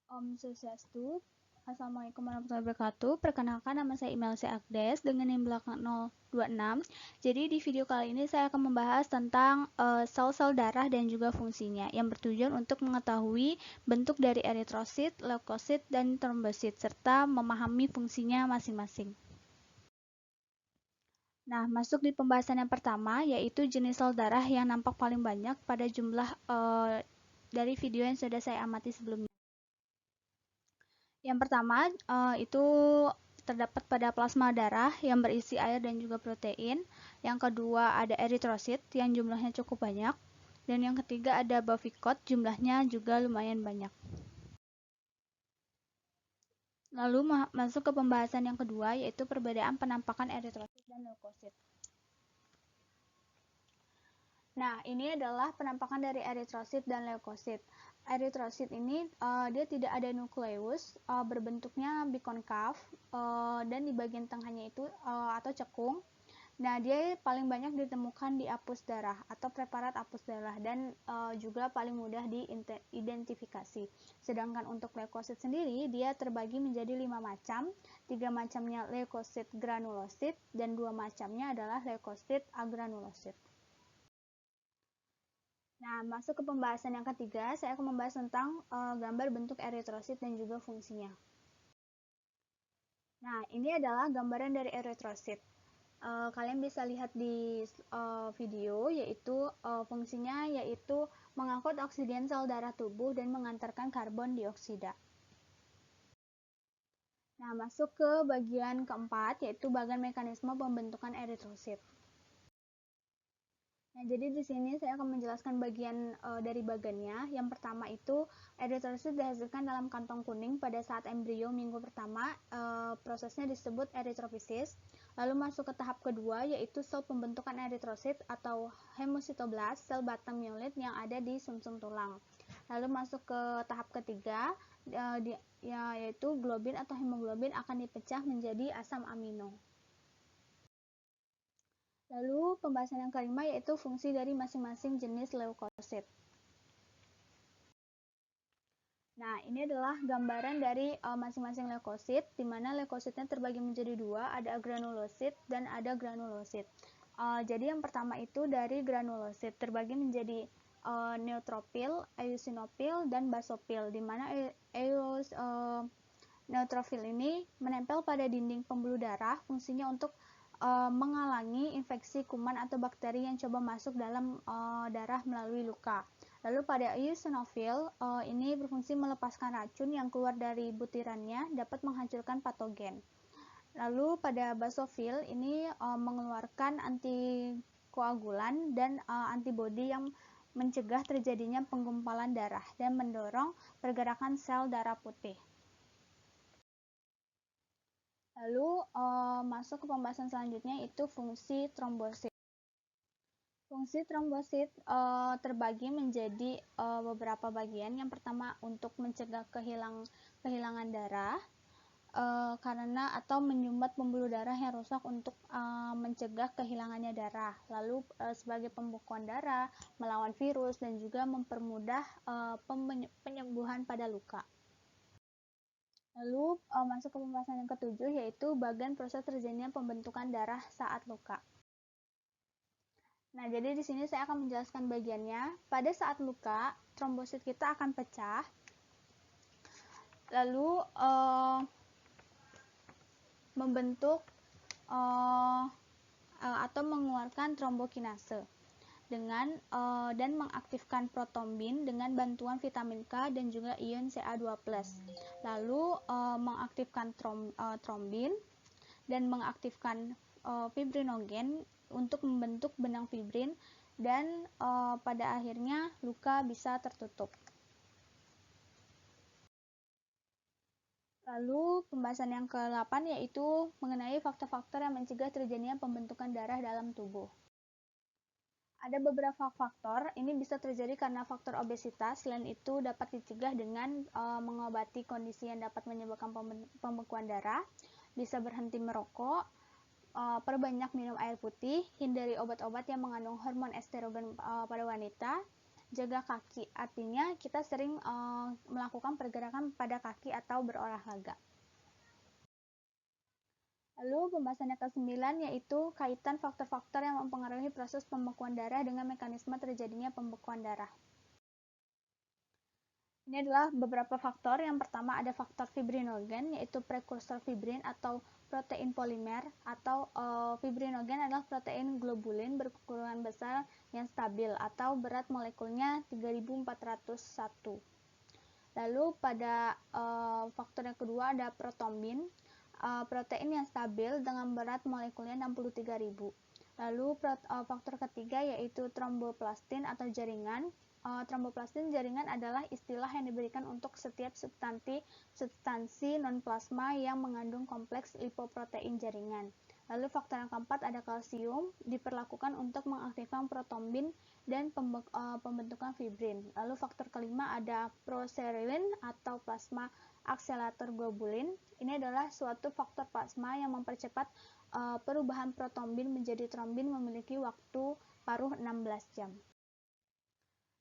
Om Swastiastu. Assalamualaikum warahmatullahi wabarakatuh. Perkenalkan, nama saya Imelsi Agdes dengan NIM belakang 026. Jadi di video kali ini saya akan membahas tentang sel-sel darah dan juga fungsinya yang bertujuan untuk mengetahui bentuk dari eritrosit, leukosit, dan trombosit serta memahami fungsinya masing-masing. Nah, masuk di pembahasan yang pertama, yaitu jenis sel darah yang nampak paling banyak pada jumlah dari video yang sudah saya amati sebelumnya. Yang pertama, itu terdapat pada plasma darah yang berisi air dan juga protein. Yang kedua, ada eritrosit yang jumlahnya cukup banyak. Dan yang ketiga, ada bavikot, jumlahnya juga lumayan banyak. Lalu masuk ke pembahasan yang kedua, yaitu perbedaan penampakan eritrosit dan leukosit. Nah, ini adalah penampakan dari eritrosit dan leukosit. Eritrosit ini dia tidak ada nukleus, berbentuknya bikonkav, dan di bagian tengahnya itu atau cekung. Nah, dia paling banyak ditemukan di apus darah atau preparat apus darah dan juga paling mudah diidentifikasi. Sedangkan untuk leukosit sendiri, dia terbagi menjadi 5 macam. 3 macamnya leukosit granulosit dan 2 macamnya adalah leukosit agranulosit. Nah, masuk ke pembahasan yang ketiga, saya akan membahas tentang gambar bentuk eritrosit dan juga fungsinya. Nah, ini adalah gambaran dari eritrosit. Kalian bisa lihat di video, yaitu fungsinya yaitu mengangkut oksigen sel darah tubuh dan mengantarkan karbon dioksida. Nah, masuk ke bagian keempat, yaitu bagian mekanisme pembentukan eritrosit. Nah, jadi di sini saya akan menjelaskan bagian dari bagannya. Yang pertama itu eritrosit dihasilkan dalam kantong kuning pada saat embrio minggu pertama. Prosesnya disebut eritrofisis. Lalu masuk ke tahap kedua, yaitu sel pembentukan eritrosit atau hemositoblas, sel batang myelit yang ada di sumsum tulang. Lalu masuk ke tahap ketiga, yaitu globin atau hemoglobin akan dipecah menjadi asam amino. Lalu pembahasan yang kelima yaitu fungsi dari masing-masing jenis leukosit. Nah, ini adalah gambaran dari masing-masing leukosit, di mana leukositnya terbagi menjadi dua, ada granulosit dan ada granulosit. Jadi yang pertama itu dari granulosit, terbagi menjadi neutrofil, eosinofil, dan basofil, di mana neutrofil ini menempel pada dinding pembuluh darah, fungsinya untuk menghalangi infeksi kuman atau bakteri yang coba masuk dalam darah melalui luka. Lalu pada eosinofil ini berfungsi melepaskan racun yang keluar dari butirannya, dapat menghancurkan patogen. Lalu pada basofil ini mengeluarkan antikoagulan dan antibodi yang mencegah terjadinya penggumpalan darah dan mendorong pergerakan sel darah putih. Lalu masuk ke pembahasan selanjutnya itu fungsi trombosit. Fungsi trombosit terbagi menjadi beberapa bagian. Yang pertama untuk mencegah kehilangan darah karena atau menyumbat pembuluh darah yang rusak untuk mencegah kehilangannya darah. Lalu sebagai pembekuan darah, melawan virus dan juga mempermudah penyembuhan pada luka. Lalu masuk ke pembahasan yang ketujuh yaitu bagian proses terjadinya pembentukan darah saat luka. Nah, jadi di sini saya akan menjelaskan bagiannya. Pada saat luka, trombosit kita akan pecah. Lalu membentuk atau mengeluarkan trombokinase dengan dan mengaktifkan protombin dengan bantuan vitamin K dan juga ion Ca2+. Lalu mengaktifkan trombin dan mengaktifkan fibrinogen untuk membentuk benang fibrin dan pada akhirnya luka bisa tertutup. Lalu pembahasan yang ke-8 yaitu mengenai faktor-faktor yang mencegah terjadinya pembentukan darah dalam tubuh. Ada beberapa faktor, ini bisa terjadi karena faktor obesitas, selain itu dapat dicegah dengan mengobati kondisi yang dapat menyebabkan pembekuan darah, bisa berhenti merokok, perbanyak minum air putih, hindari obat-obat yang mengandung hormon estrogen pada wanita, jaga kaki, artinya kita sering melakukan pergerakan pada kaki atau berolahraga. Lalu pembahasan yang ke-9 yaitu kaitan faktor-faktor yang mempengaruhi proses pembekuan darah dengan mekanisme terjadinya pembekuan darah. Ini adalah beberapa faktor. Yang pertama ada faktor fibrinogen, yaitu prekursor fibrin atau protein polimer, atau fibrinogen adalah protein globulin berukuran besar yang stabil atau berat molekulnya 3401. Lalu pada faktor yang kedua ada protombin, protein yang stabil dengan berat molekulnya 63.000. Lalu faktor ketiga yaitu tromboplastin atau jaringan. Tromboplastin jaringan adalah istilah yang diberikan untuk setiap substansi non-plasma yang mengandung kompleks lipoprotein jaringan. Lalu faktor yang keempat ada kalsium, diperlakukan untuk mengaktifkan protombin dan pembentukan fibrin. Lalu faktor kelima ada proserlin atau plasma akselerator globulin. Ini adalah suatu faktor plasma yang mempercepat perubahan protombin menjadi trombin memiliki waktu paruh 16 jam.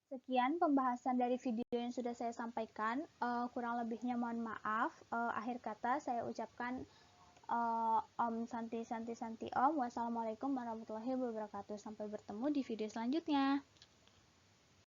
Sekian pembahasan dari video yang sudah saya sampaikan. Kurang lebihnya mohon maaf. Akhir kata saya ucapkan Om Santi Santi Santi Om. Wassalamualaikum warahmatullahi wabarakatuh. Sampai bertemu di video selanjutnya.